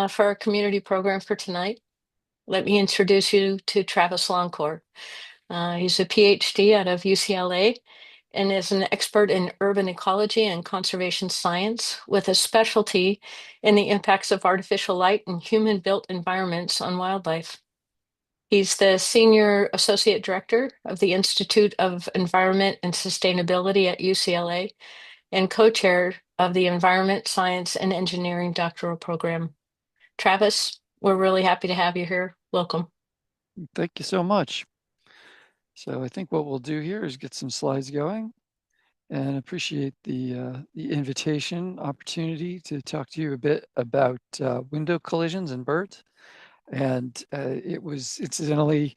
for our community program for tonight. Let me introduce you to Travis Longcore. He's a PhD out of UCLA and is an expert in urban ecology and conservation science with a specialty in the impacts of artificial light and human-built environments on wildlife. He's the Senior Associate Director of the Institute of Environment and Sustainability at UCLA and Co-chair of the Environment, Science, and Engineering doctoral program. Travis, we're really happy to have you here. Welcome. Thank you so much. So I think what we'll do here is get some slides going and appreciate the invitation opportunity to talk to you a bit about window collisions and birds. And it was incidentally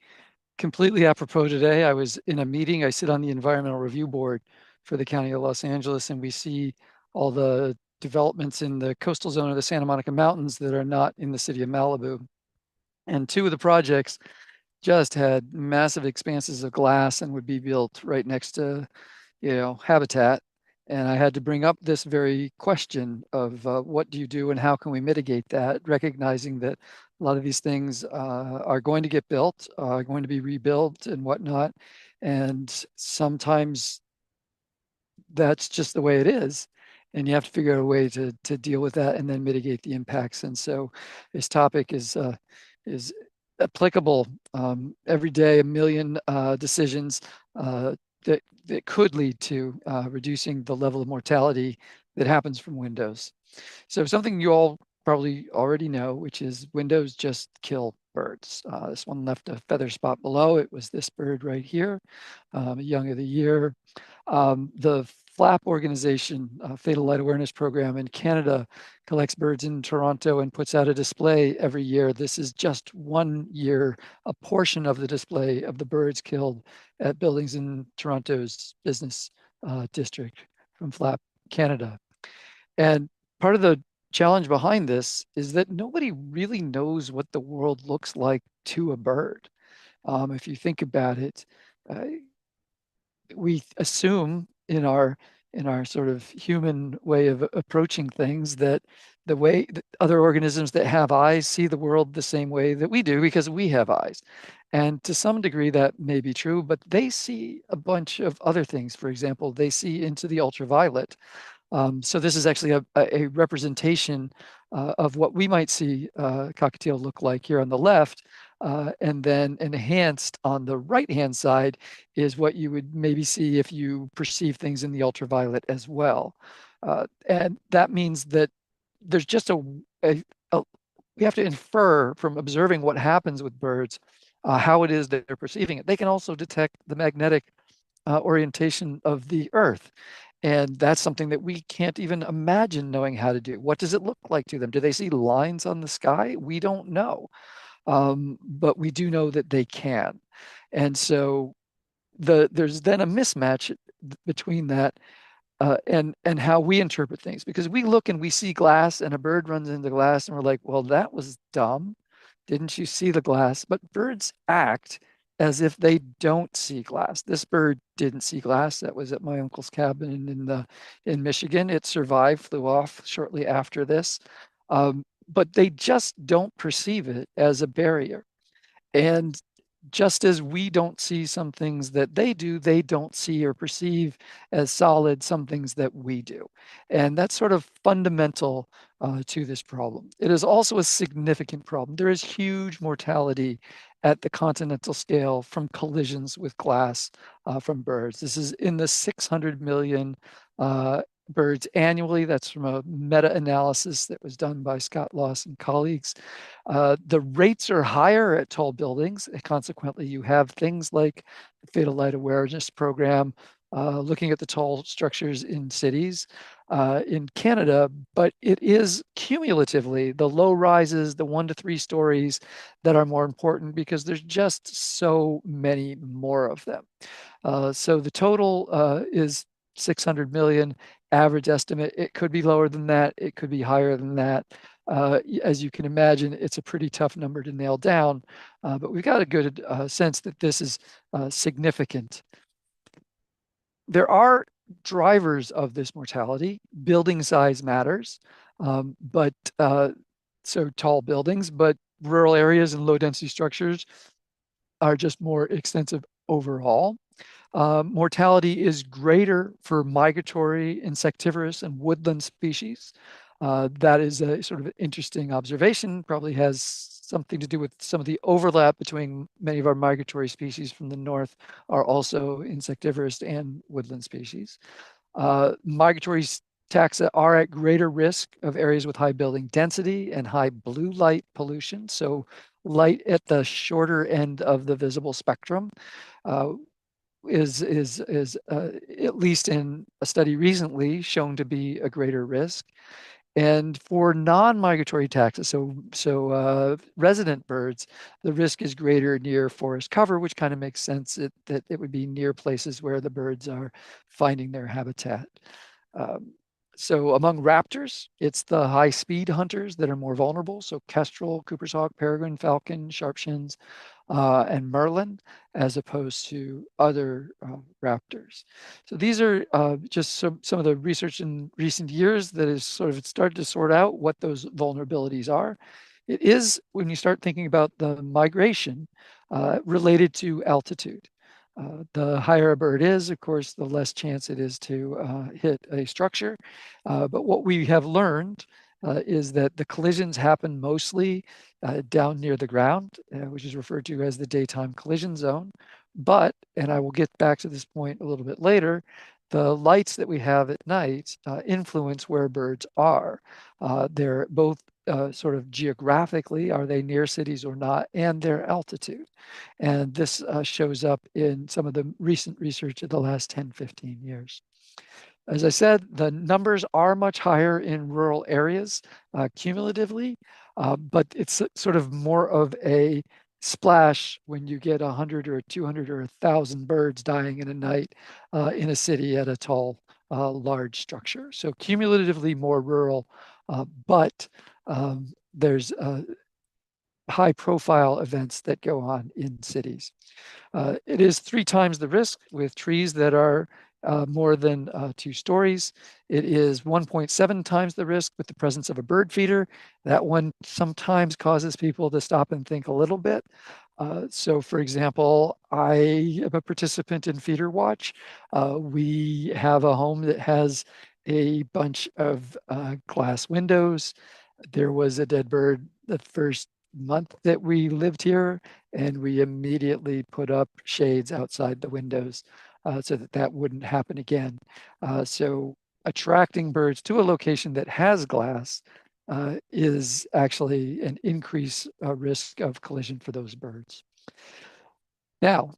completely apropos today. I was in a meeting. I sit on the environmental review board for the County of Los Angeles, and we see all the developments in the coastal zone of the Santa Monica Mountains that are not in the city of Malibu. And two of the projects just had massive expanses of glass and would be built right next to, habitat. And I had to bring up this very question of what do you do and how can we mitigate that, recognizing that a lot of these things are going to get built, are going to be rebuilt and whatnot. And sometimes that's just the way it is. And you have to figure out a way to deal with that and then mitigate the impacts. And so this topic is applicable every day, a million decisions that could lead to reducing the level of mortality that happens from windows. So something you all probably already know, which is windows just kill birds. This one left a feather spot below. It was this bird right here, young of the year. The FLAP organization, Fatal Light Awareness Program in Canada, collects birds in Toronto and puts out a display every year. This is just 1 year, a portion of the display of the birds killed at buildings in Toronto's business district from FLAP Canada. And part of the challenge behind this is that nobody really knows what the world looks like to a bird. If you think about it, uh, we assume in our sort of human way of approaching things that the way that other organisms that have eyes see the world the same way that we do because we have eyes. And to some degree that may be true, but they see a bunch of other things. For example, they see into the ultraviolet. So this is actually a representation of what we might see cockatiel look like here on the left. And then enhanced on the right-hand side is what you would maybe see if you perceive things in the ultraviolet as well. And that means that there's just a we have to infer from observing what happens with birds, how it is that they're perceiving it. They can also detect the magnetic orientation of the Earth. And that's something that we can't even imagine knowing how to do. What does it look like to them? Do they see lines on the sky? We don't know. But we do know that they can. And so there's then a mismatch between that and how we interpret things because we look and we see glass and a bird runs into glass and we're like, well, that was dumb. Didn't you see the glass? But birds act as if they don't see glass. This bird didn't see glass. That was at my uncle's cabin in Michigan. It survived, flew off shortly after this. But they just don't perceive it as a barrier. And just as we don't see some things that they do, they don't see or perceive as solid some things that we do. And that's sort of fundamental to this problem. It is also a significant problem. There is huge mortality at the continental scale from collisions with glass from birds. This is in the 600 million birds annually. That's from a meta-analysis that was done by Scott Loss and colleagues. The rates are higher at tall buildings. And consequently, you have things like the Fatal Light Awareness Program looking at the tall structures in cities in Canada, but it is cumulatively the low rises, the 1 to 3 stories that are more important because there's just so many more of them. So the total is 600 million average estimate. It could be lower than that. It could be higher than that. As you can imagine, it's a pretty tough number to nail down, but we've got a good sense that this is significant. There are drivers of this mortality. Building size matters, but so tall buildings, but rural areas and low density structures are just more extensive overall. Mortality is greater for migratory, insectivorous, and woodland species. That is a sort of interesting observation, probably has something to do with some of the overlap between many of our migratory species from the north are also insectivorous and woodland species. Migratory taxa are at greater risk of areas with high building density and high blue light pollution. So light at the shorter end of the visible spectrum uh, is at least in a study recently shown to be a greater risk. And for non-migratory taxa, so resident birds, the risk is greater near forest cover, which kind of makes sense that it would be near places where the birds are finding their habitat. Um, so among raptors, it's the high-speed hunters that are more vulnerable. So kestrel, Cooper's hawk, peregrine falcon, sharpshins, and Merlin, as opposed to other raptors. So these are just some of the research in recent years that has sort of started to sort out what those vulnerabilities are. It is, when you start thinking about the migration, related to altitude. The higher a bird is, of course, the less chance it is to hit a structure. But what we have learned is that the collisions happen mostly down near the ground, which is referred to as the daytime collision zone. But, and I will get back to this point a little bit later, the lights that we have at night influence where birds are. They're both sort of geographically, are they near cities or not, and their altitude. And this shows up in some of the recent research of the last 10, 15 years. As I said, the numbers are much higher in rural areas cumulatively, but it's sort of more of a splash when you get 100 or 200 or 1,000 birds dying in a night in a city at a tall, large structure. So cumulatively more rural, but there's high profile events that go on in cities. It is 3 times the risk with trees that are more than 2 stories. It is 1.7 times the risk with the presence of a bird feeder. That one sometimes causes people to stop and think a little bit. So for example, I am a participant in Feeder Watch. We have a home that has a bunch of glass windows. There was a dead bird the first month that we lived here, and we immediately put up shades outside the windows so that that wouldn't happen again. So attracting birds to a location that has glass is actually an increased risk of collision for those birds. Now,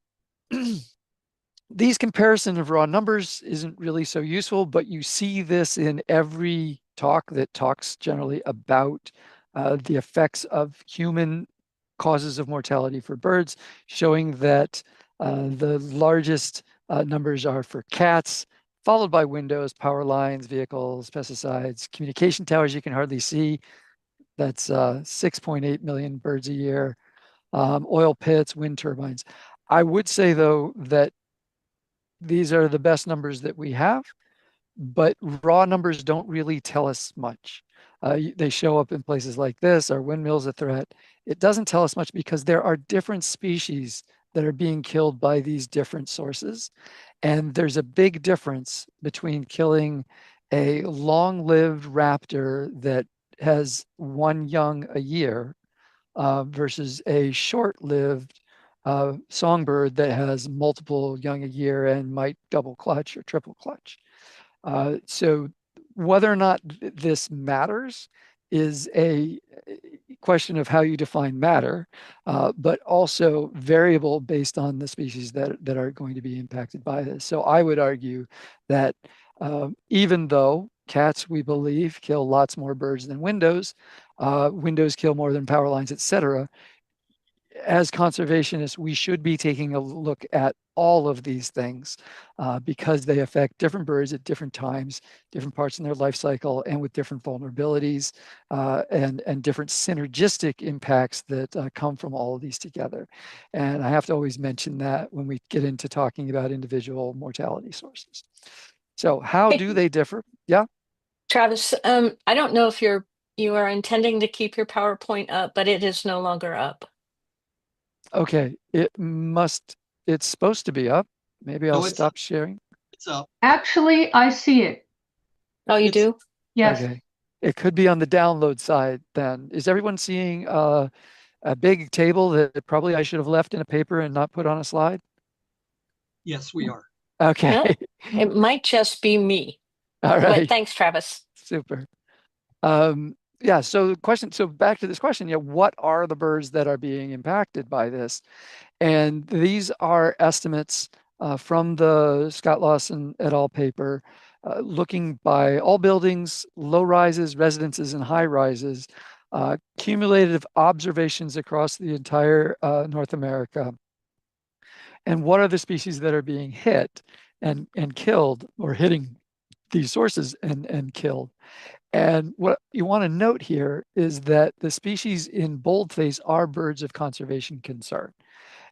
these comparison of raw numbers isn't really so useful, but you see this in every talk that talks generally about the effects of human causes of mortality for birds, showing that the largest numbers are for cats, followed by windows, power lines, vehicles, pesticides, communication towers you can hardly see. That's 6.8 million birds a year, oil pits, wind turbines. I would say, though, that these are the best numbers that we have, but raw numbers don't really tell us much. They show up in places like this. Are windmills a threat? It doesn't tell us much because there are different species that are being killed by these different sources. And there's a big difference between killing a long-lived raptor that has one young a year versus a short-lived songbird that has multiple young a year and might double clutch or triple clutch. So whether or not this matters is a question of how you define matter, but also variable based on the species that are going to be impacted by this. So I would argue that even though cats, we believe, kill lots more birds than windows, windows kill more than power lines, et cetera, as conservationists, we should be taking a look at all of these things because they affect different birds at different times, different parts in their life cycle, and with different vulnerabilities and different synergistic impacts that come from all of these together. And I have to always mention that when we get into talking about individual mortality sources. So how Hey, do they differ? Yeah. Travis, I don't know if you're You are intending to keep your PowerPoint up, but it is no longer up. Okay, it's supposed to be up. Maybe I'll No, it's up. stop sharing. It's up. Actually, I see it. Oh, you It's do? Yes. Okay. It could be on the download side then. Is everyone seeing a big table that probably I should have left in a paper and not put on a slide? yes, we are. Okay. Huh? It might just be me, All but right. thanks, Travis. Super. Yeah, so back to this question, what are the birds that are being impacted by this? And these are estimates from the Scott Lawson et al. Paper, looking by all buildings, low rises, residences, and high rises, cumulative observations across the entire North America. And what are the species that are being hit and killed, or hitting these sources and killed? And what you want to note here is that the species in boldface are birds of conservation concern.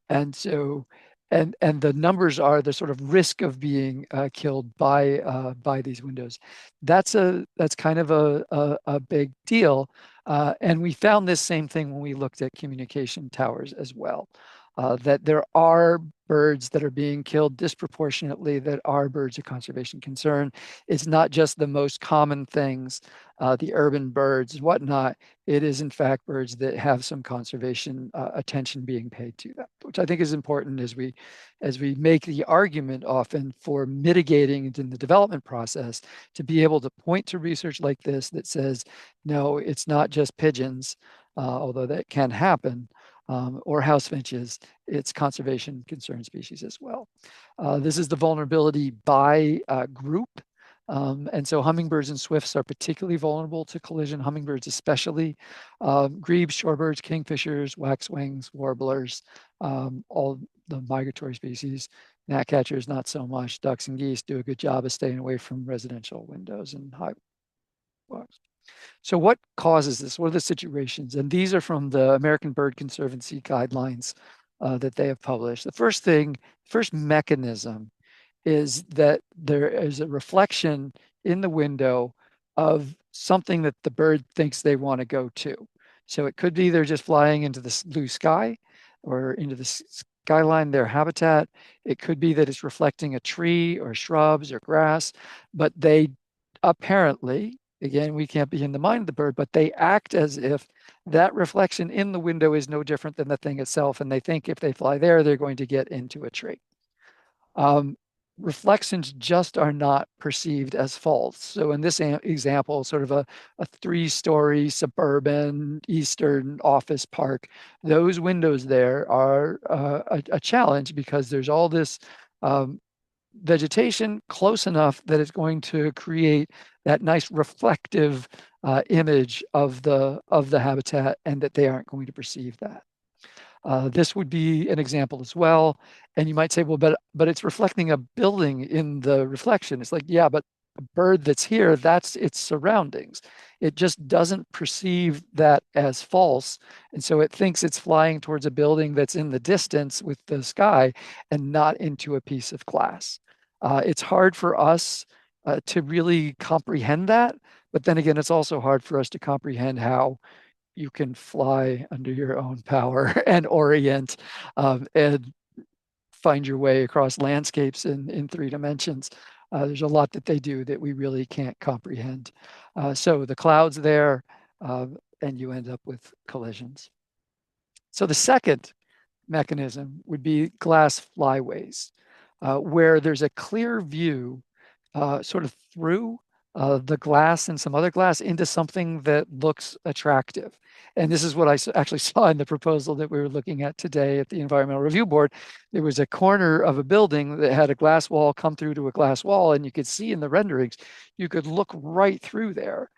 And so, and the numbers are the sort of risk of being killed by these windows. That's kind of a big deal. And we found this same thing when we looked at communication towers as well. That there are birds that are being killed disproportionately that are birds of conservation concern. It's not just the most common things, the urban birds and whatnot. It is in fact birds that have some conservation attention being paid to them, which I think is important as we make the argument often for mitigating it in the development process, to be able to point to research like this that says, no, it's not just pigeons, although that can happen, or house finches, it's conservation concern species as well. This is the vulnerability by group. And so hummingbirds and swifts are particularly vulnerable to collision, hummingbirds especially, grebes, shorebirds, kingfishers, waxwings, warblers, all the migratory species. Gnatcatchers, not so much. Ducks and geese do a good job of staying away from residential windows and high walks. So what causes this? What are the situations? And these are from the American Bird Conservancy guidelines that they have published. The first mechanism is that there is a reflection in the window of something that the bird thinks they want to go to. So it could be they're just flying into the blue sky or into the skyline, their habitat. It could be that it's reflecting a tree or shrubs or grass, but they apparently, again, we can't be in the mind of the bird, but they act as if that reflection in the window is no different than the thing itself. And they think if they fly there, they're going to get into a tree. Um, Reflections just are not perceived as false. So in this example, sort of a three-story suburban eastern office park, those windows there are a challenge because there's all this vegetation close enough that it's going to create that nice reflective image of the habitat, and that they aren't going to perceive that. This would be an example as well. And you might say, well, but it's reflecting a building in the reflection. It's like, yeah, but a bird that's here, that's its surroundings. It just doesn't perceive that as false. And so it thinks it's flying towards a building that's in the distance with the sky and not into a piece of glass. It's hard for us to really comprehend that. But then again, it's also hard for us to comprehend how you can fly under your own power and orient and find your way across landscapes in three dimensions. There's a lot that they do that we really can't comprehend. So the clouds there, and you end up with collisions. So the second mechanism would be glass flyways, where there's a clear view sort of through the glass and some other glass into something that looks attractive. And this is what I actually saw in the proposal that we were looking at today at the Environmental Review Board. There was a corner of a building that had a glass wall come through to a glass wall, and you could see in the renderings, you could look right through there.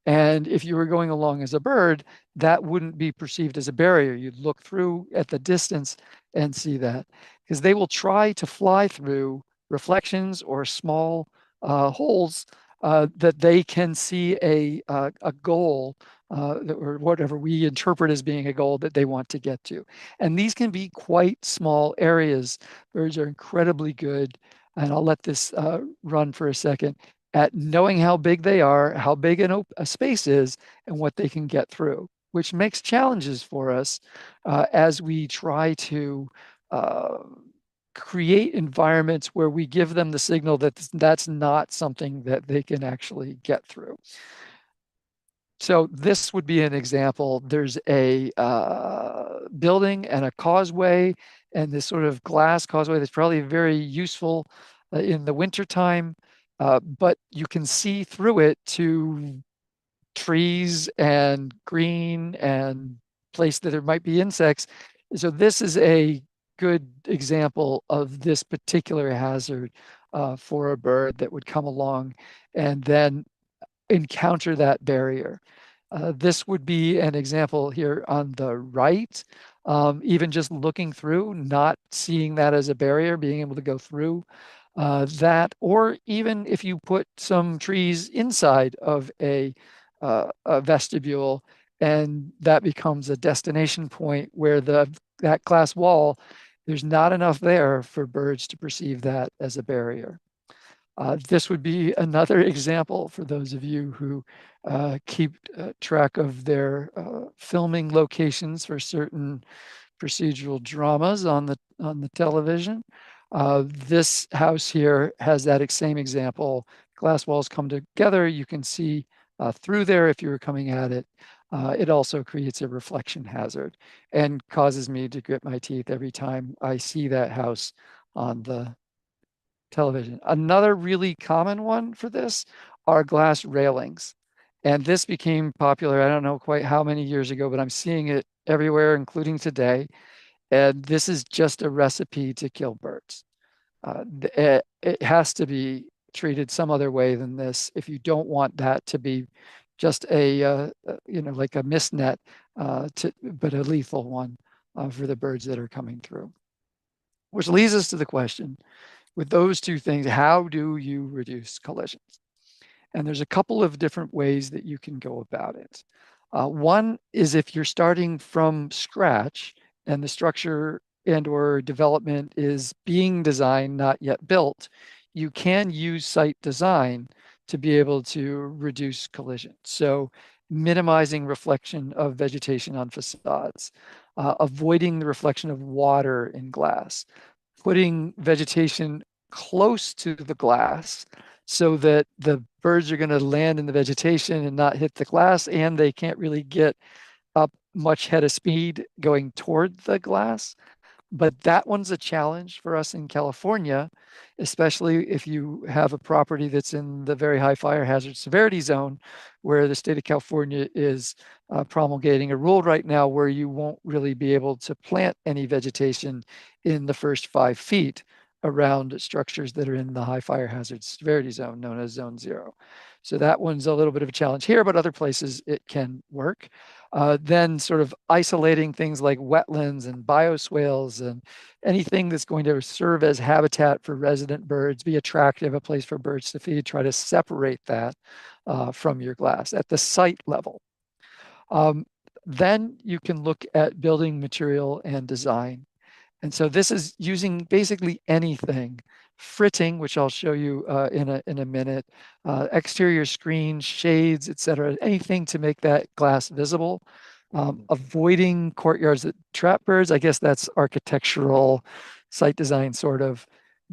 And if you were going along as a bird, that wouldn't be perceived as a barrier. You'd look through at the distance and see that, because they will try to fly through reflections or small holes that they can see a goal or whatever we interpret as being a goal that they want to get to. And these can be quite small areas. Birds are incredibly good. And I'll let this run for a second. at knowing how big they are, how big a space is, and what they can get through, which makes challenges for us as we try to uh, create environments where we give them the signal that that's not something that they can actually get through. So this would be an example. There's a building and a causeway, and this sort of glass causeway that's probably very useful in the wintertime, but you can see through it to trees and green and place that there might be insects. So this is a good example of this particular hazard for a bird that would come along and then encounter that barrier. This would be an example here on the right. Even just looking through, not seeing that as a barrier, being able to go through that, or even if you put some trees inside of a vestibule, and that becomes a destination point where that glass wall, there's not enough there for birds to perceive that as a barrier. This would be another example for those of you who keep track of their filming locations for certain procedural dramas on the television. This house here has that same example. Glass walls come together. You can see through there if you were coming at it. It also creates a reflection hazard and causes me to grit my teeth every time I see that house on the television. Another really common one for this are glass railings. And this became popular, I don't know quite how many years ago, but I'm seeing it everywhere, including today. And this is just a recipe to kill birds. It has to be treated some other way than this if you don't want that to be just like a mist net, but a lethal one for the birds that are coming through. Which leads us to the question, with those two things, how do you reduce collisions? And there's a couple of different ways that you can go about it. One is if you're starting from scratch and the structure and or development is being designed, not yet built, you can use site design to be able to reduce collision. So minimizing reflection of vegetation on facades, avoiding the reflection of water in glass, putting vegetation close to the glass so that the birds are going to land in the vegetation and not hit the glass, and they can't really get up much head of speed going toward the glass. But that one's a challenge for us in California, especially if you have a property that's in the very high fire hazard severity zone, where the state of California is promulgating a rule right now where you won't really be able to plant any vegetation in the first 5 feet around structures that are in the high fire hazard severity zone, known as zone 0. So that one's a little bit of a challenge here, but other places it can work. Then sort of isolating things like wetlands and bioswales and anything that's going to serve as habitat for resident birds, be attractive, a place for birds to feed, try to separate that from your glass at the site level. Then you can look at building material and design. And so this is using basically anything. Fritting, which I'll show you in a minute, exterior screens, shades, etc. Anything to make that glass visible. Avoiding courtyards that trap birds. I guess that's architectural site design, sort of.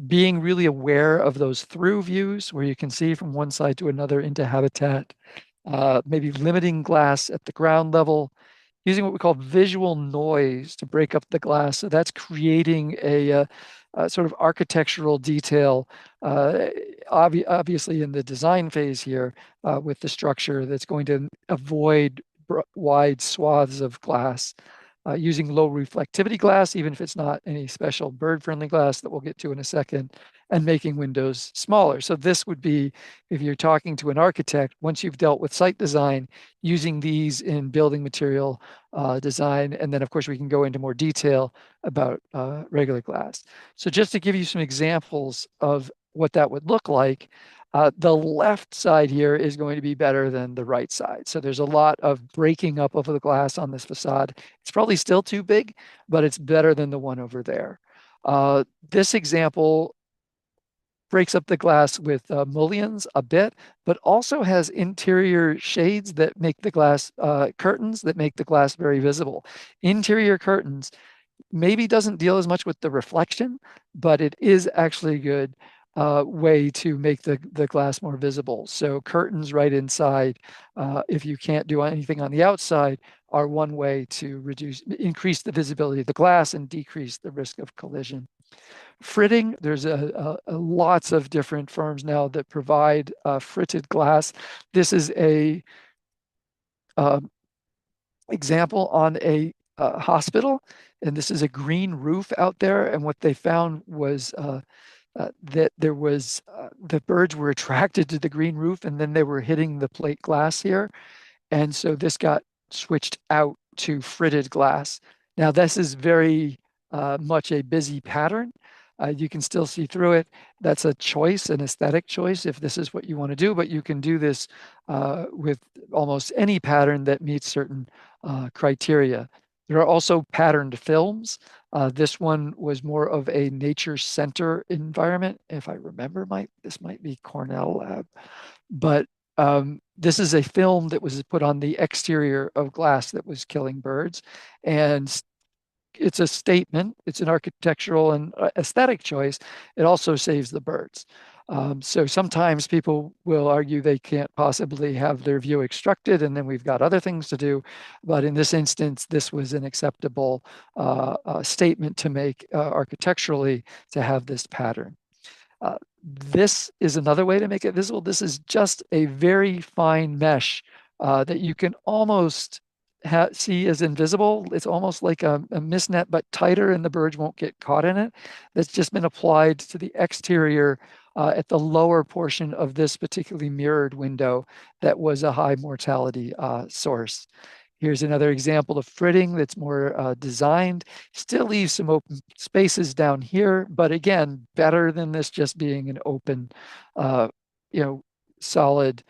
Being really aware of those through views where you can see from one side to another into habitat. Maybe limiting glass at the ground level, using what we call visual noise to break up the glass. So that's creating a sort of architectural detail, obviously in the design phase here with the structure that's going to avoid wide swaths of glass. Using low reflectivity glass, even if it's not any special bird-friendly glass that we'll get to in a second, and making windows smaller. So this would be, if you're talking to an architect, once you've dealt with site design, using these in building material design. And then of course we can go into more detail about regular glass. So just to give you some examples of what that would look like, the left side here is going to be better than the right side. So there's a lot of breaking up of the glass on this facade. It's probably still too big, but it's better than the one over there. This example breaks up the glass with mullions a bit, but also has interior shades that make the glass, curtains that make the glass very visible. Interior curtains maybe doesn't deal as much with the reflection, but it is actually a good way to make the glass more visible. So curtains right inside, if you can't do anything on the outside, are one way to increase the visibility of the glass and decrease the risk of collision. Fritting, there's lots of different firms now that provide fritted glass. This is a example on a hospital, and this is a green roof out there. And what they found was that there was the birds were attracted to the green roof, and then they were hitting the plate glass here. And so this got switched out to fritted glass. Now, this is very much a busy pattern. You can still see through it. That's a choice, an aesthetic choice, if this is what you want to do, but you can do this with almost any pattern that meets certain criteria. There are also patterned films. This one was more of a nature center environment. If I remember, this might be Cornell Lab, but this is a film that was put on the exterior of glass that was killing birds. And it's a statement, it's an architectural and aesthetic choice. It also saves the birds. So sometimes people will argue they can't possibly have their view extracted, and then we've got other things to do. But in this instance, this was an acceptable statement to make architecturally to have this pattern. This is another way to make it visible. This is just a very fine mesh that you can almost see as invisible. It's almost like a mist net, but tighter, and the birds won't get caught in it. That's just been applied to the exterior at the lower portion of this particularly mirrored window that was a high mortality source. Here's another example of fritting that's more designed. Still leaves some open spaces down here, but again, better than this just being an open, solid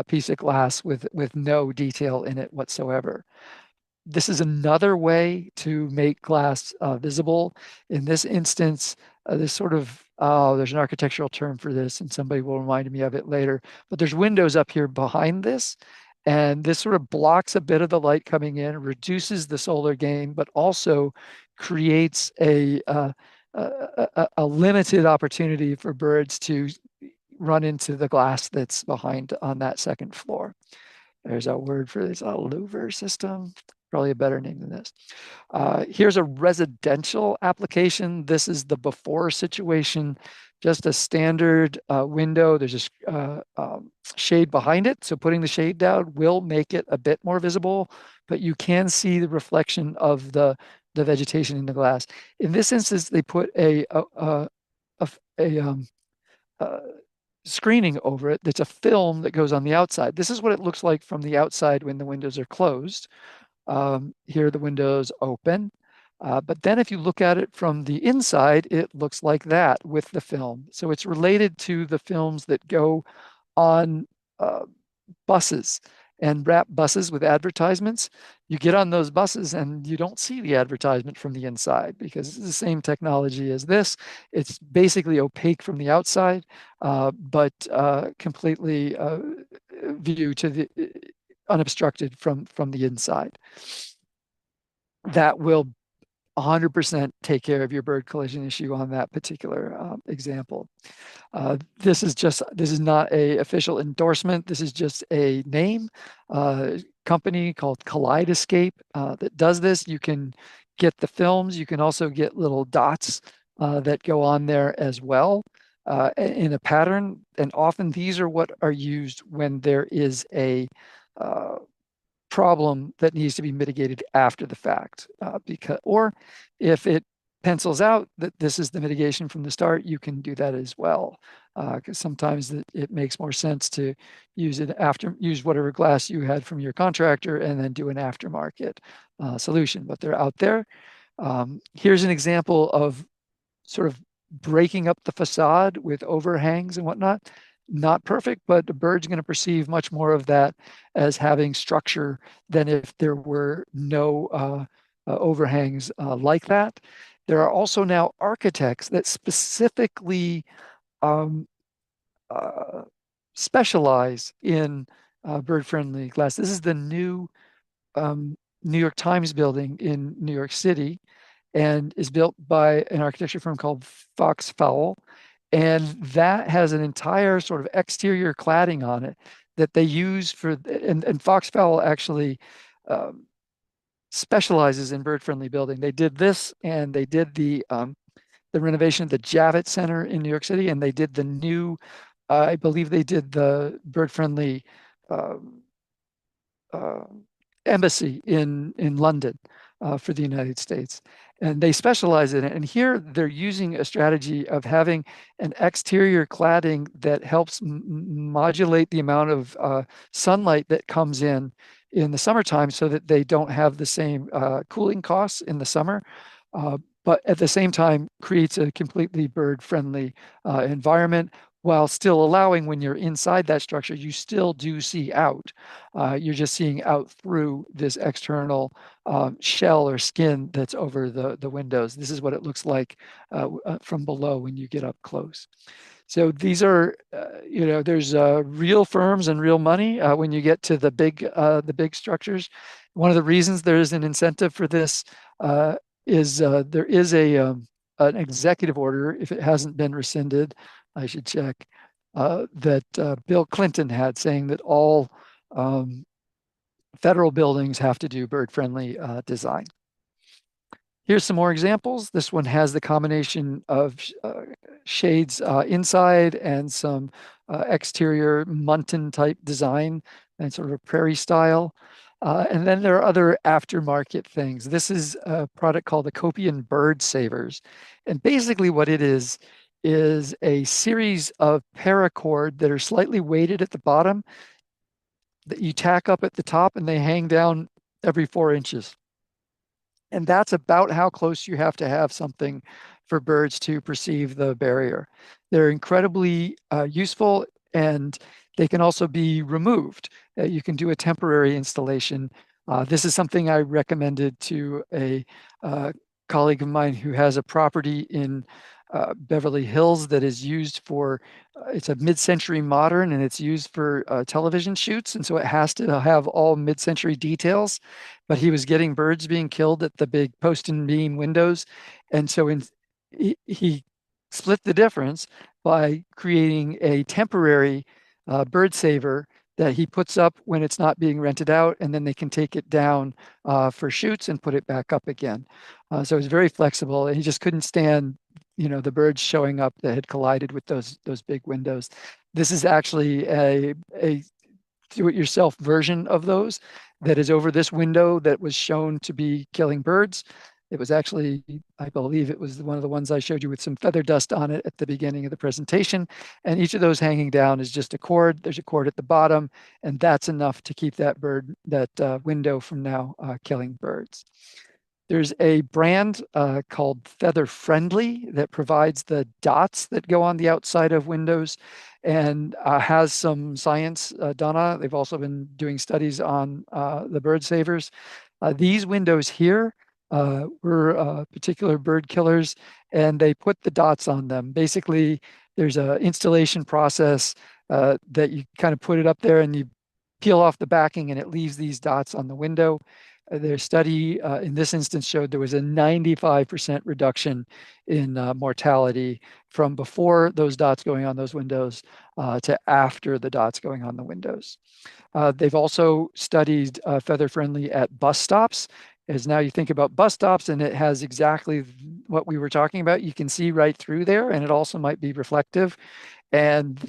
piece of glass with no detail in it whatsoever. This is another way to make glass visible. In this instance, this sort of, there's an architectural term for this, and somebody will remind me of it later, but there's windows up here behind this. And this sort of blocks a bit of the light coming in, reduces the solar gain, but also creates a limited opportunity for birds to run into the glass that's behind on that second floor. There's a word for this, a louver system, probably a better name than this. Here's a residential application. This is the before situation, just a standard window. There's a shade behind it. So putting the shade down will make it a bit more visible, but you can see the reflection of the vegetation in the glass. In this instance, they put a screening over it that's a film that goes on the outside. This is what it looks like from the outside when the windows are closed. Here the windows open. But then if you look at it from the inside, it looks like that with the film. So it's related to the films that go on buses and wrap buses with advertisements. You get on those buses and you don't see the advertisement from the inside because it's the same technology as this. It's basically opaque from the outside, but completely view to the unobstructed from the inside. That will 100% take care of your bird collision issue on that particular example. This is not a official endorsement. This is just a name, company called Kaleidoscape that does this. You can get the films. You can also get little dots that go on there as well in a pattern. And often these are what are used when there is a problem that needs to be mitigated after the fact, or if it pencils out that this is the mitigation from the start, you can do that as well. Because sometimes it makes more sense to use whatever glass you had from your contractor and then do an aftermarket solution. But they're out there. Here's an example of sort of breaking up the facade with overhangs and whatnot. Not perfect, but the bird's going to perceive much more of that as having structure than if there were no overhangs like that. There are also now architects that specifically specialize in bird-friendly glass. This is the new New York Times building in New York City, and is built by an architecture firm called Fox Fowle. And that has an entire sort of exterior cladding on it that they use for, and Fox Fowle actually specializes in bird-friendly building. They did this, and they did the renovation of the Javits Center in New York City, and they did the new, I believe they did the bird-friendly um, uh, embassy in London for the United States. And they specialize in it. And here they're using a strategy of having an exterior cladding that helps modulate the amount of sunlight that comes in the summertime so that they don't have the same cooling costs in the summer. But at the same time creates a completely bird-friendly environment, while still allowing, when you're inside that structure, you still do see out. You're just seeing out through this external shell or skin that's over the windows. This is what it looks like from below when you get up close. So these are, there's real firms and real money when you get to the big structures. One of the reasons there is an incentive for this is there is an executive order, if it hasn't been rescinded, I should check, that Bill Clinton had, saying that all federal buildings have to do bird-friendly design. Here's some more examples. This one has the combination of shades inside and some exterior Muntin type design and sort of a prairie style. And then there are other aftermarket things. This is a product called the Copian Bird Savers. And basically what it is a series of paracord that are slightly weighted at the bottom that you tack up at the top, and they hang down every 4 inches. And that's about how close you have to have something for birds to perceive the barrier. They're incredibly useful, and they can also be removed. You can do a temporary installation. This is something I recommended to a colleague of mine who has a property in Beverly Hills that is used for, it's a mid-century modern, and it's used for television shoots. And so it has to have all mid-century details, but he was getting birds being killed at the big post and beam windows. And so he split the difference by creating a temporary bird saver that he puts up when it's not being rented out, and then they can take it down for shoots and put it back up again. So it's very flexible. And he just couldn't stand, the birds showing up that had collided with those big windows. This is actually a do-it-yourself version of those that is over this window that was shown to be killing birds. It was actually, I believe it was one of the ones I showed you with some feather dust on it at the beginning of the presentation. And each of those hanging down is just a cord. There's a cord at the bottom, and that's enough to keep that window from now killing birds. There's a brand called Feather Friendly that provides the dots that go on the outside of windows, and has some science done on it. They've also been doing studies on the bird savers. These windows here were particular bird killers, and they put the dots on them. Basically, there's an installation process that you kind of put it up there and you peel off the backing, and it leaves these dots on the window. Their study in this instance showed there was a 95% reduction in mortality from before those dots going on those windows to after the dots going on the windows. They've also studied feather friendly at bus stops. As now you think about bus stops, and it has exactly what we were talking about. You can see right through there, and it also might be reflective. And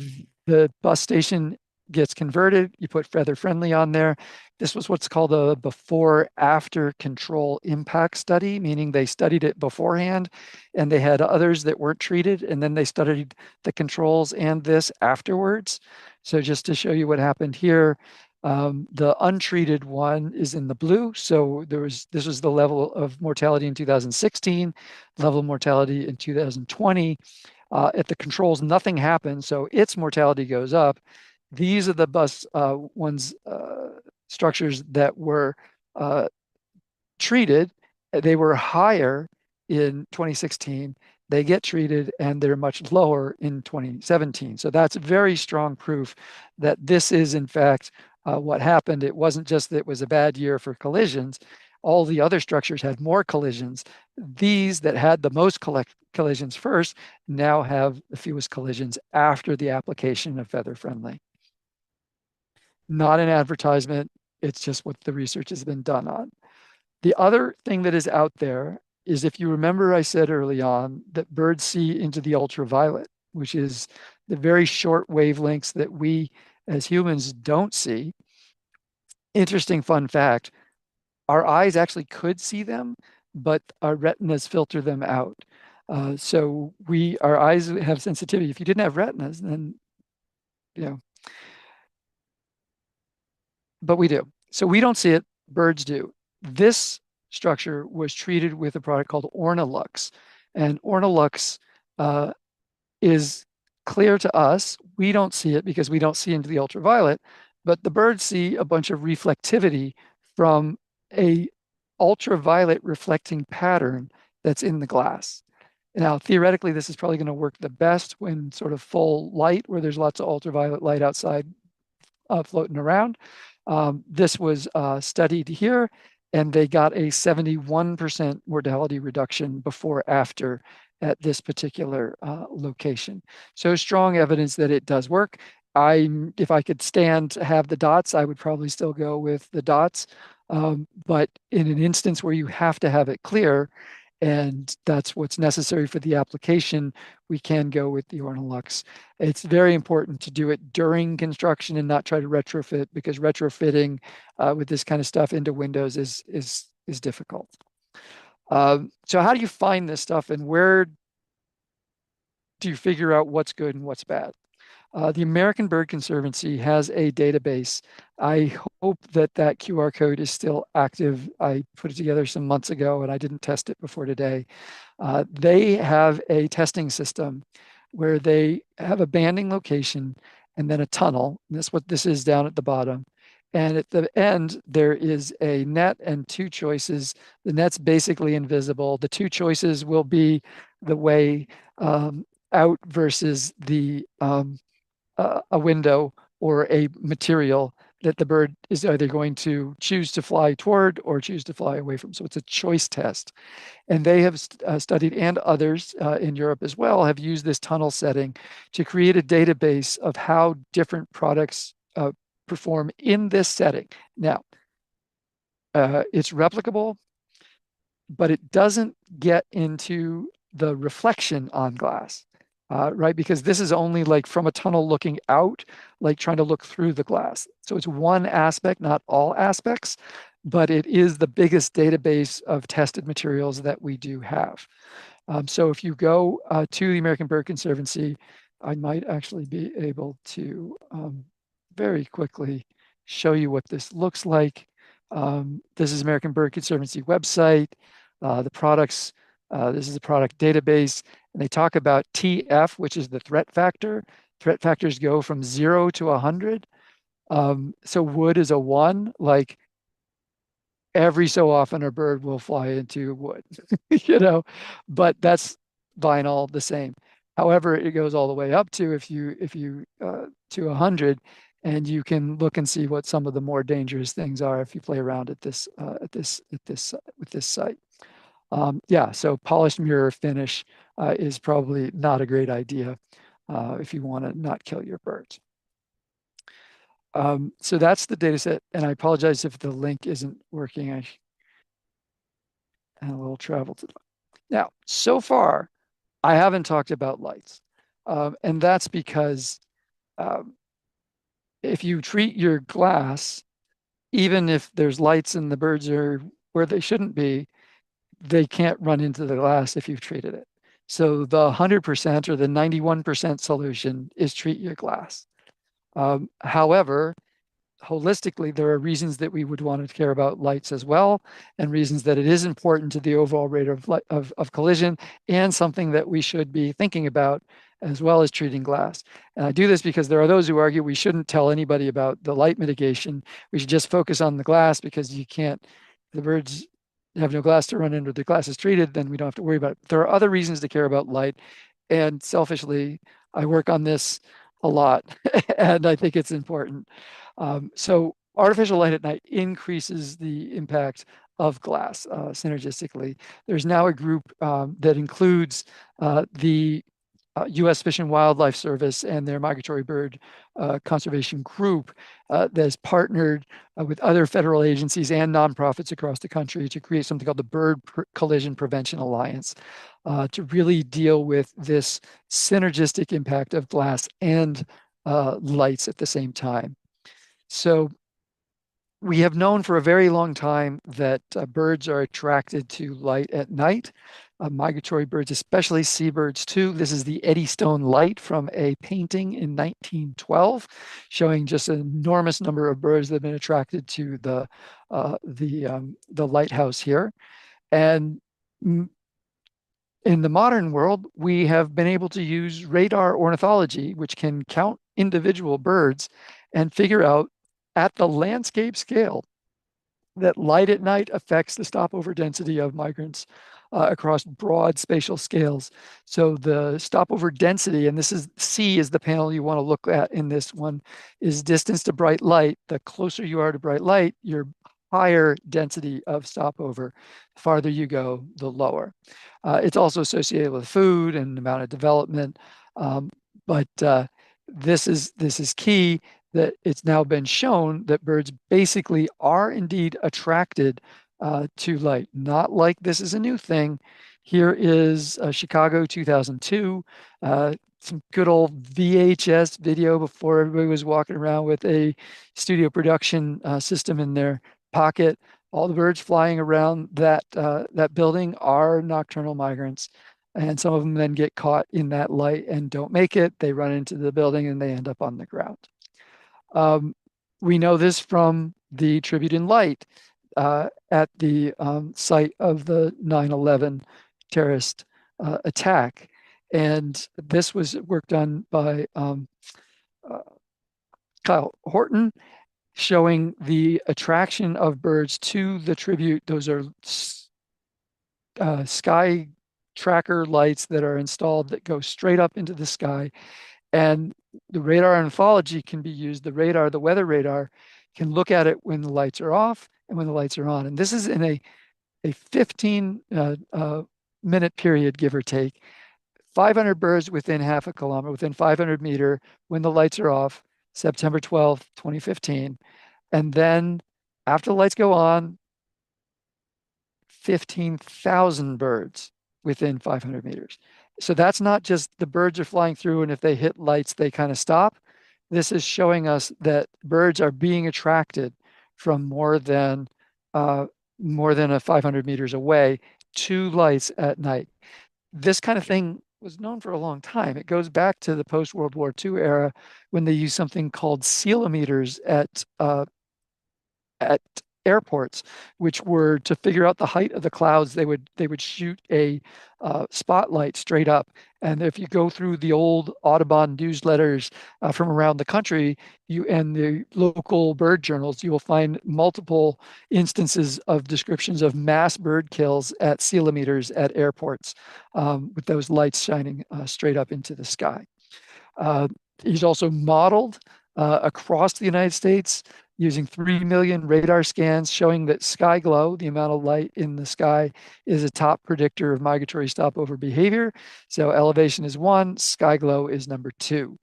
the bus station gets converted. You put feather friendly on there. This was what's called a before after control impact study, meaning they studied it beforehand and they had others that weren't treated, and then they studied the controls and this afterwards. So just to show you what happened here, the untreated one is in the blue. So this was the level of mortality in 2016, level of mortality in 2020. At the controls, nothing happened, so its mortality goes up. These are the bus structures that were treated. They were higher in 2016, they get treated, and they're much lower in 2017. So that's very strong proof that this is, in fact, what happened. It wasn't just that it was a bad year for collisions. All the other structures had more collisions. These that had the most collisions first now have the fewest collisions after the application of feather friendly. Not an advertisement. It's just what the research has been done on. The other thing that is out there is, if you remember, I said early on that birds see into the ultraviolet, which is the very short wavelengths that we as humans don't see. Interesting fun fact, our eyes actually could see them, but our retinas filter them out. So our eyes have sensitivity. If you didn't have retinas, then, but we do. So we don't see it, birds do. This structure was treated with a product called Ornalux. And Ornalux is clear to us. We don't see it because we don't see into the ultraviolet, but the birds see a bunch of reflectivity from a ultraviolet reflecting pattern that's in the glass. Now, theoretically, this is probably going to work the best when sort of full light, where there's lots of ultraviolet light outside floating around. This was studied here, and they got a 71% mortality reduction before after at this particular location. So strong evidence that it does work. If I could stand to have the dots, I would probably still go with the dots. But in an instance where you have to have it clear, and that's what's necessary for the application, we can go with the Ornalux. It's very important to do it during construction and not try to retrofit, because retrofitting with this kind of stuff into windows is difficult. So how do you find this stuff, and where do you figure out what's good and what's bad? The American Bird Conservancy has a database. I hope that QR code is still active. I put it together some months ago and I didn't test it before today. They have a testing system where they have a banding location and then a tunnel. And that's what this is down at the bottom. And at the end, there is a net and two choices. The net's basically invisible. The two choices will be the way out versus a window or a material that the bird is either going to choose to fly toward or choose to fly away from. So it's a choice test. And they have studied, and others in Europe as well, have used this tunnel setting to create a database of how different products perform in this setting. Now, it's replicable, but it doesn't get into the reflection on glass. Right? Because this is only like from a tunnel looking out, like trying to look through the glass. So it's one aspect, not all aspects, but it is the biggest database of tested materials that we do have. So if you go to the American Bird Conservancy, I might actually be able to very quickly show you what this looks like. This is American Bird Conservancy website. The products, this is a product database. And they talk about TF, which is the threat factor. Threat factors go from 0 to 100. So wood is a 1, like every so often a bird will fly into wood, but that's vinyl the same. However, it goes all the way up to if you to 100, and you can look and see what some of the more dangerous things are if you play around at this with this site. Yeah, so polished mirror finish is probably not a great idea if you want to not kill your birds. So that's the data set, and I apologize if the link isn't working. I had a little travel to now. So far, I haven't talked about lights, and that's because if you treat your glass, even if there's lights and the birds are where they shouldn't be, they can't run into the glass if you've treated it. So the 100% or the 91% solution is treat your glass. However, holistically, there are reasons that we would want to care about lights as well, and reasons that it is important to the overall rate of collision, and something that we should be thinking about as well as treating glass. And I do this because there are those who argue we shouldn't tell anybody about the light mitigation. We should just focus on the glass because you can't, the birds, have no glass to run into, the glass is treated, then we don't have to worry about it. There are other reasons to care about light. And selfishly, I work on this a lot and I think it's important. So artificial light at night increases the impact of glass synergistically. There's now a group that includes the U.S. Fish and Wildlife Service and their migratory bird conservation group that has partnered with other federal agencies and nonprofits across the country to create something called the Collision Prevention Alliance to really deal with this synergistic impact of glass and lights at the same time. So we have known for a very long time that birds are attracted to light at night. Migratory birds, especially seabirds too. This is the Eddystone light from a painting in 1912, showing just an enormous number of birds that have been attracted to the lighthouse here. And in the modern world, we have been able to use radar ornithology, which can count individual birds and figure out at the landscape scale that light at night affects the stopover density of migrants across broad spatial scales. So the stopover density, and this is C is the panel you want to look at in this one, is distance to bright light. The closer you are to bright light, your higher density of stopover. The farther you go, the lower. It's also associated with food and amount of development. But this is key, that it's now been shown that birds basically are indeed attracted to light. Not like this is a new thing. Here is Chicago 2002, some good old VHS video before everybody was walking around with a studio production system in their pocket. All the birds flying around that building are nocturnal migrants. And some of them then get caught in that light and don't make it. They run into the building and they end up on the ground. We know this from the tribute in light at the site of the 9/11 terrorist attack. And this was work done by Kyle Horton, showing the attraction of birds to the tribute. Those are sky tracker lights that are installed that go straight up into the sky. And the radar ornithology can be used. The radar, the weather radar, can look at it when the lights are off and when the lights are on. And this is in a 15 minute period, give or take. 500 birds within half a kilometer, within 500 meter, when the lights are off, September 12th, 2015. And then after the lights go on, 15,000 birds within 500 meters. So that's not just the birds are flying through and if they hit lights, they kind of stop. This is showing us that birds are being attracted from more than a 500 meters away to lights at night. This kind of thing was known for a long time. It goes back to the post-World War II era when they used something called ceilometers at airports, which were to figure out the height of the clouds. They would shoot a spotlight straight up. And if you go through the old Audubon newsletters from around the country, and the local bird journals, you will find multiple instances of descriptions of mass bird kills at ceilometers at airports with those lights shining straight up into the sky. He's also modeled across the United States using 3 million radar scans showing that sky glow, the amount of light in the sky, is a top predictor of migratory stopover behavior. So elevation is 1, sky glow is number 2.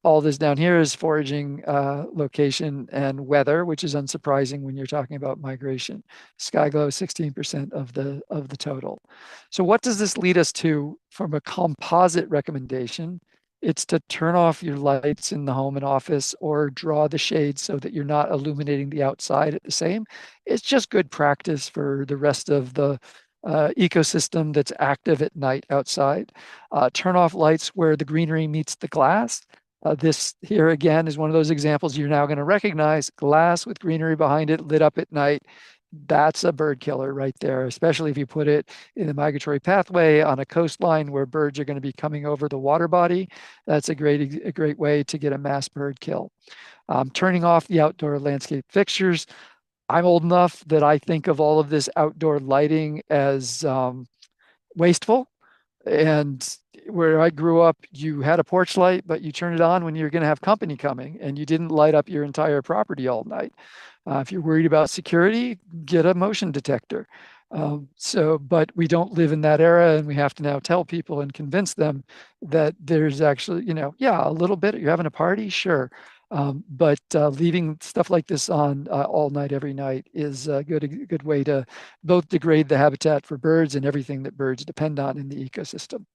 All this down here is foraging location and weather, which is unsurprising when you're talking about migration. Sky glow is 16% of the total. So what does this lead us to from a composite recommendation? It's to turn off your lights in the home and office or draw the shades so that you're not illuminating the outside at the same. It's just good practice for the rest of the ecosystem that's active at night outside. Turn off lights where the greenery meets the glass. This here again is one of those examples you're now going to recognize. Glass with greenery behind it lit up at night. That's a bird killer right there, especially if you put it in the migratory pathway on a coastline where birds are going to be coming over the water body. That's a great way to get a mass bird kill. Turning off the outdoor landscape fixtures. I'm old enough that I think of all of this outdoor lighting as wasteful. And where I grew up, you had a porch light, but you turned it on when you were going to have company coming, and you didn't light up your entire property all night. If you're worried about security, get a motion detector. But we don't live in that era, and we have to now tell people and convince them that there's actually, yeah, a little bit. You're having a party, sure. But leaving stuff like this on all night, every night is a good way to both degrade the habitat for birds and everything that birds depend on in the ecosystem.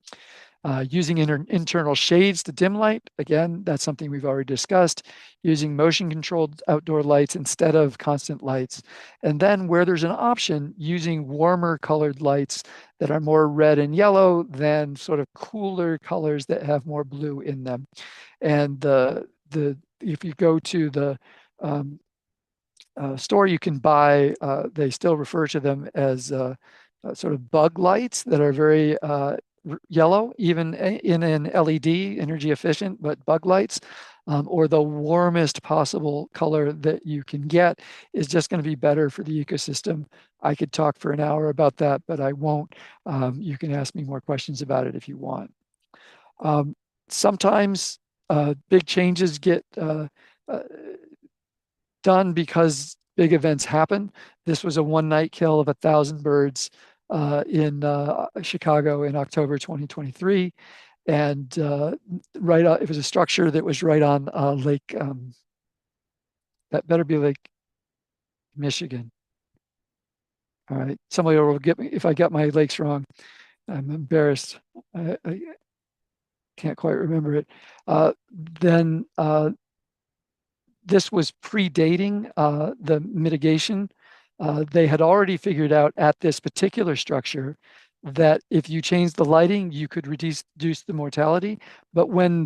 Using internal shades to dim light, again, that's something we've already discussed. Using motion controlled outdoor lights instead of constant lights. And then where there's an option, using warmer colored lights that are more red and yellow than sort of cooler colors that have more blue in them. And if you go to the store, you can buy, they still refer to them as sort of bug lights that are very yellow, even in an LED, energy efficient, but bug lights, or the warmest possible color that you can get is just going to be better for the ecosystem. I could talk for an hour about that, but I won't. You can ask me more questions about it if you want. Sometimes big changes get uh, done because big events happen. This was a one-night kill of 1,000 birds in Chicago in October 2023. And it was a structure that was right on Lake, that better be Lake Michigan. All right, somebody will get me if I got my lakes wrong. I'm embarrassed. I can't quite remember it. Then this was predating the mitigation. They had already figured out at this particular structure that if you change the lighting, you could reduce the mortality. But when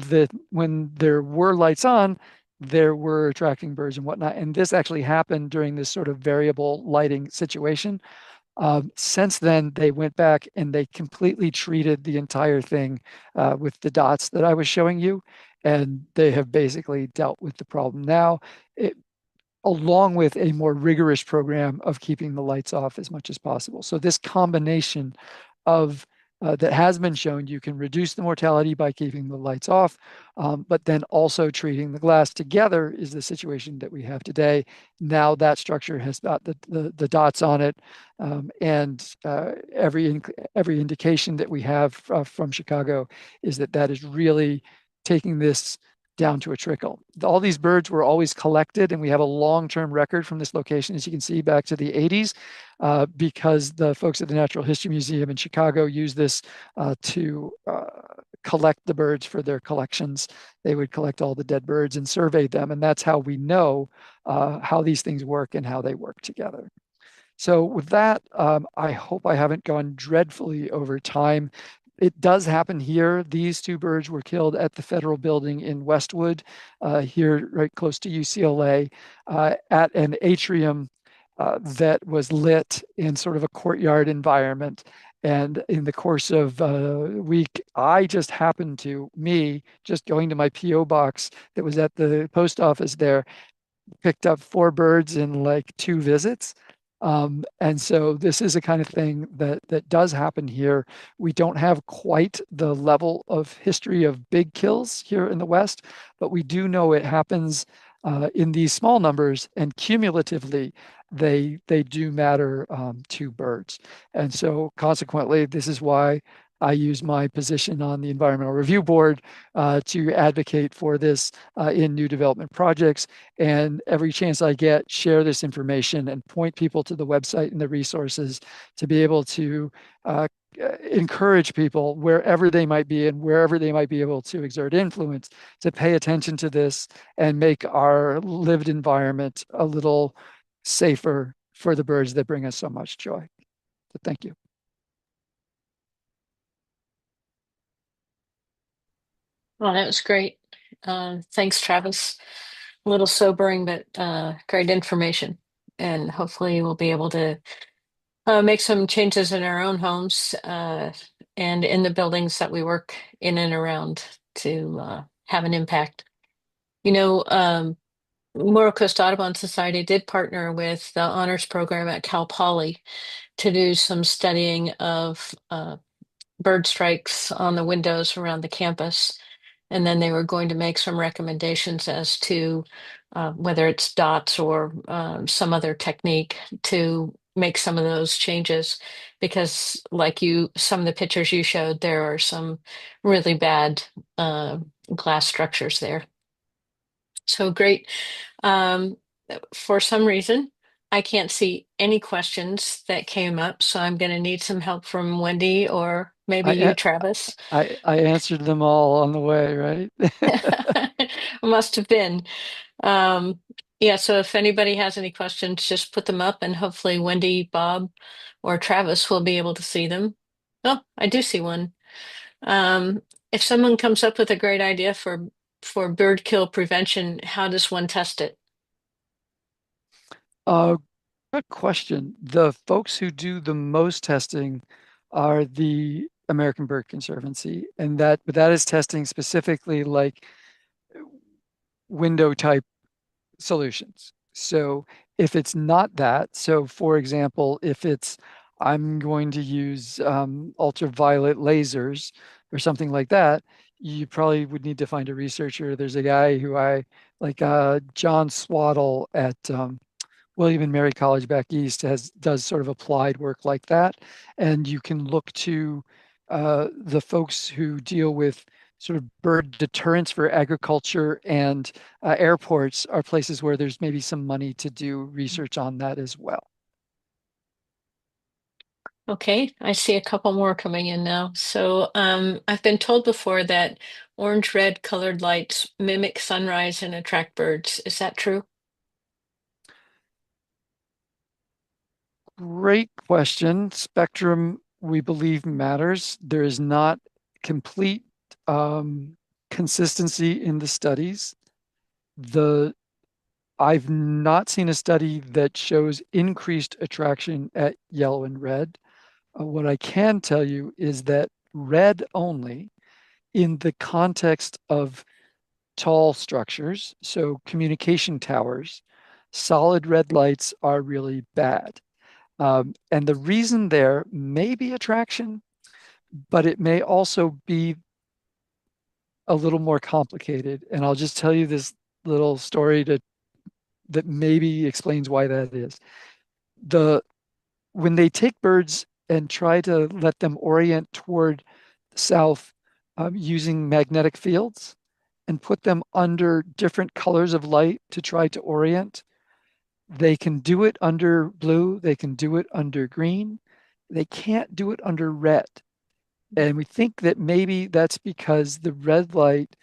there were lights on, there were attracting birds and whatnot. And this actually happened during this sort of variable lighting situation. Since then, they went back and they completely treated the entire thing with the dots that I was showing you, and they have basically dealt with the problem now, along with a more rigorous program of keeping the lights off as much as possible. So this combination of that has been shown, you can reduce the mortality by keeping the lights off, but then also treating the glass together is the situation that we have today. Now that structure has got the dots on it, and every indication that we have from Chicago is that is really taking this down to a trickle. All these birds were always collected, and we have a long-term record from this location, as you can see, back to the 80s, because the folks at the Natural History Museum in Chicago use this to collect the birds for their collections. They would collect all the dead birds and survey them, and that's how we know how these things work and how they work together. So with that, I hope I haven't gone dreadfully over time. It does happen here. These two birds were killed at the federal building in Westwood, here right close to UCLA, at an atrium that was lit in sort of a courtyard environment. And in the course of a week, I just happened to, just going to my P.O. box that was at the post office there, picked up 4 birds in like 2 visits. And so this is a kind of thing that does happen here. We don't have quite the level of history of big kills here in the West, but we do know it happens in these small numbers, and cumulatively they do matter to birds. And so consequently, this is why I use my position on the Environmental Review Board to advocate for this in new development projects. And every chance I get, share this information and point people to the website and the resources to be able to encourage people wherever they might be and wherever they might be able to exert influence to pay attention to this and make our lived environment a little safer for the birds that bring us so much joy. So thank you. Well, that was great. Thanks, Travis. A little sobering, but great information. And hopefully we'll be able to make some changes in our own homes and in the buildings that we work in and around to have an impact. You know, Moro Coast Audubon Society did partner with the honors program at Cal Poly to do some studying of bird strikes on the windows around the campus. And then they were going to make some recommendations as to whether it's dots or some other technique to make some of those changes. Because, like some of the pictures you showed, there are some really bad uh, glass structures there. So great. Um, for some reason, I can't see any questions that came up, so I'm going to need some help from Wendy or maybe I, you, a- Travis. I answered them all on the way, right? Must have been. Um, yeah, so if anybody has any questions, just put them up and hopefully Wendy, Bob, or Travis will be able to see them. Oh, I do see one. If someone comes up with a great idea for bird kill prevention, how does one test it? Uh, Good question. The folks who do the most testing are the American Bird Conservancy, and that is testing specifically like window type solutions. So if it's not that, so for example, if it's I'm going to use ultraviolet lasers or something like that, you probably would need to find a researcher. There's a guy who I like, John Swaddle at William and Mary College back east does sort of applied work like that, and you can look to the folks who deal with sort of bird deterrence for agriculture, and airports are places where there's maybe some money to do research on that as well. Okay, I see a couple more coming in now. So I've been told before that orange-red colored lights mimic sunrise and attract birds. Is that true? Great question. Spectrum, we believe, matters. There is not complete consistency in the studies. The I've not seen a study that shows increased attraction at yellow and red. What I can tell you is that red only, in the context of tall structures, so communication towers, solid red lights are really bad. And the reason there may be attraction, but it may also be a little more complicated. And I'll just tell you this little story that maybe explains why that is. The When they take birds and try to let them orient toward the south, using magnetic fields and put them under different colors of light to try to orient, they can do it under blue, they can do it under green, they can't do it under red. And we think that maybe that's because the red light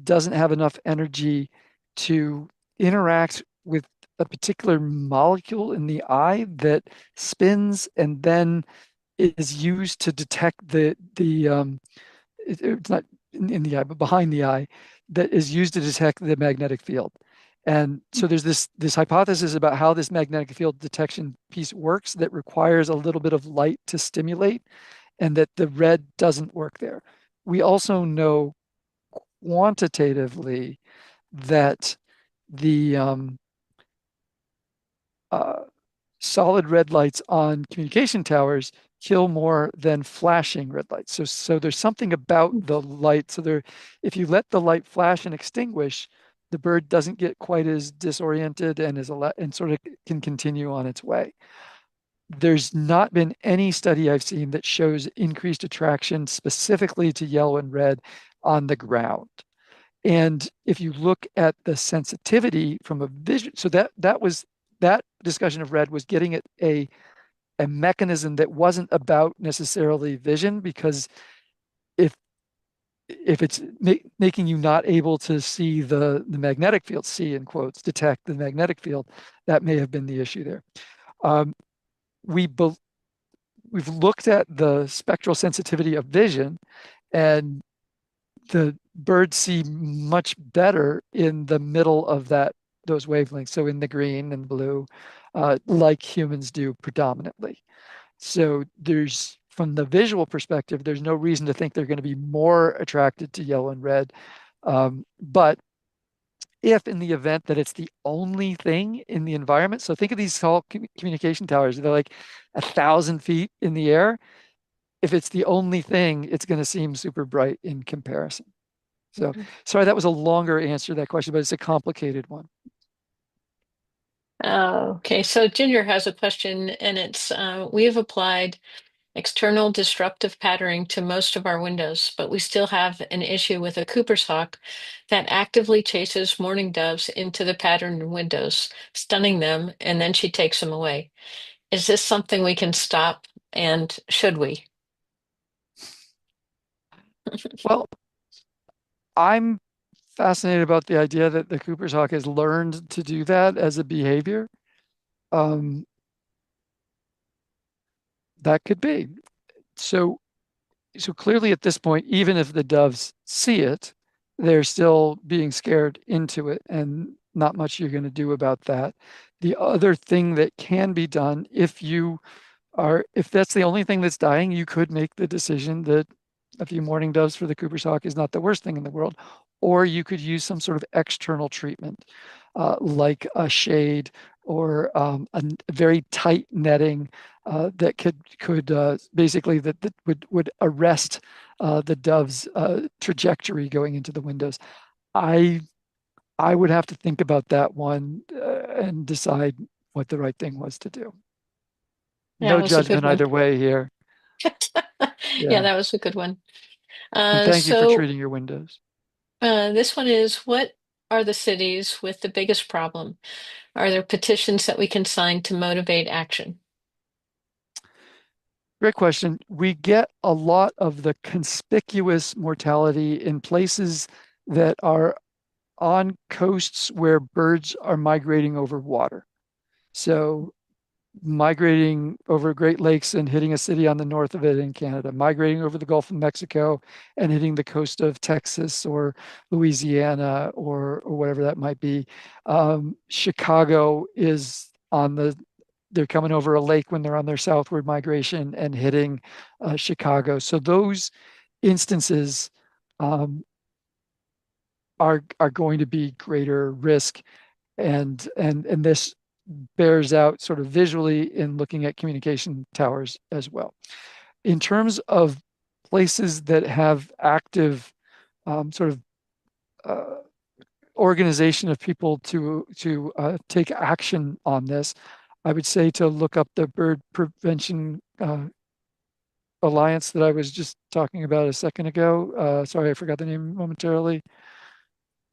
doesn't have enough energy to interact with a particular molecule in the eye that spins and then is used to detect it's not in the eye, but behind the eye, that is used to detect the magnetic field. And so there's this hypothesis about how this magnetic field detection piece works that requires a little bit of light to stimulate, and that the red doesn't work there. We also know quantitatively that the uh, solid red lights on communication towers kill more than flashing red lights. So there's something about the light. If you let the light flash and extinguish, the bird doesn't get quite as disoriented and sort of can continue on its way. There's not been any study I've seen that shows increased attraction specifically to yellow and red on the ground. And if you look at the sensitivity from a vision, so that discussion of red was getting at a mechanism that wasn't about necessarily vision, because if it's making you not able to see the magnetic field, see in quotes, detect the magnetic field, that may have been the issue there. Um, we be, we've looked at the spectral sensitivity of vision, and the birds see much better in the middle of those wavelengths, so in the green and blue, like humans do predominantly. So from the visual perspective, there's no reason to think they're going to be more attracted to yellow and red. But if in the event that it's the only thing in the environment. So think of these tall communication towers. They're like 1,000 feet in the air. If it's the only thing, it's going to seem super bright in comparison. So sorry, that was a longer answer to that question, but it's a complicated one. Okay, so Ginger has a question, and it's we have applied external disruptive patterning to most of our windows, but we still have an issue with a Cooper's hawk that actively chases mourning doves into the patterned windows, stunning them, and then she takes them away. Is this something we can stop, and should we? Well, I'm fascinated about the idea that the Cooper's hawk has learned to do that as a behavior. Um, that could be. So, so clearly at this point, even if the doves see it, they're still being scared into it, and not much you're going to do about that. The other thing that can be done if that's the only thing that's dying, you could make the decision that a few mourning doves for the Cooper's hawk is not the worst thing in the world, or you could use some sort of external treatment, like a shade or a very tight netting that could basically that would arrest the dove's trajectory going into the windows. I I would have to think about that one and decide what the right thing was to do. Yeah, No that was a good judgment one. either way here. Yeah, Yeah. that was a good one. And Uh, thank you for so treating your windows. this one is, what are the cities with the biggest problem? Are there petitions that we can sign to motivate action? Great question. We get a lot of the conspicuous mortality in places that are on coasts where birds are migrating over water. So migrating over Great Lakes and hitting a city on the north of it in Canada, migrating over the Gulf of Mexico and hitting the coast of Texas or Louisiana or whatever that might be. Chicago is on they're coming over a lake when they're on their southward migration and hitting Chicago. So those instances um, are going to be greater risk, and this bears out sort of visually in looking at communication towers as well. In terms of places that have active sort of uh, organization of people to take action on this, I would say to look up the Bird Prevention Alliance that I was just talking about a second ago. Sorry, I forgot the name momentarily.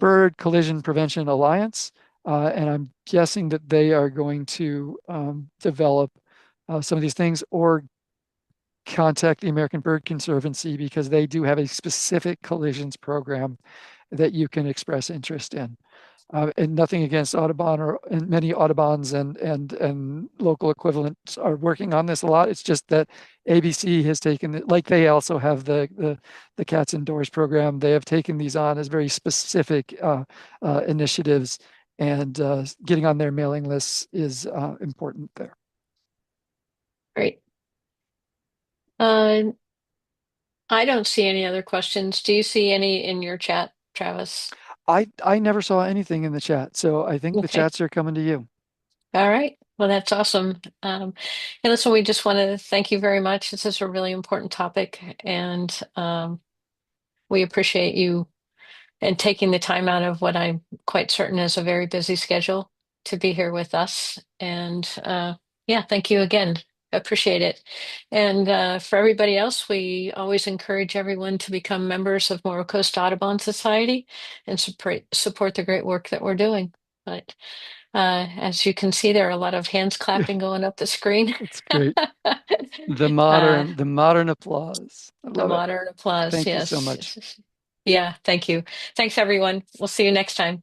Bird Collision Prevention Alliance. And I'm guessing that they are going to develop some of these things, or contact the American Bird Conservancy, because they do have a specific collisions program that you can express interest in. And nothing against Audubon, and many Audubons and local equivalents are working on this a lot. It's just that ABC has taken it, like they also have the Cats Indoors program. They have taken these on as very specific initiatives, and getting on their mailing lists is important there. Great. Uh, I don't see any other questions. Do you see any in your chat, Travis? I never saw anything in the chat, so I think the Okay. chats are coming to you. All right. Well, that's awesome. And listen, we just want to thank you very much. This is a really important topic, and we appreciate you and taking the time out of what I'm quite certain is a very busy schedule to be here with us. And yeah, thank you again. Appreciate it. And for everybody else, we always encourage everyone to become members of Morro Coast Audubon Society and support the great work that we're doing. But as you can see, there are a lot of hands clapping going up the screen. That's great. uh, The modern applause. I the love it. modern applause, Thank you so yes. much. Yeah, thank you. Thanks, everyone. We'll see you next time.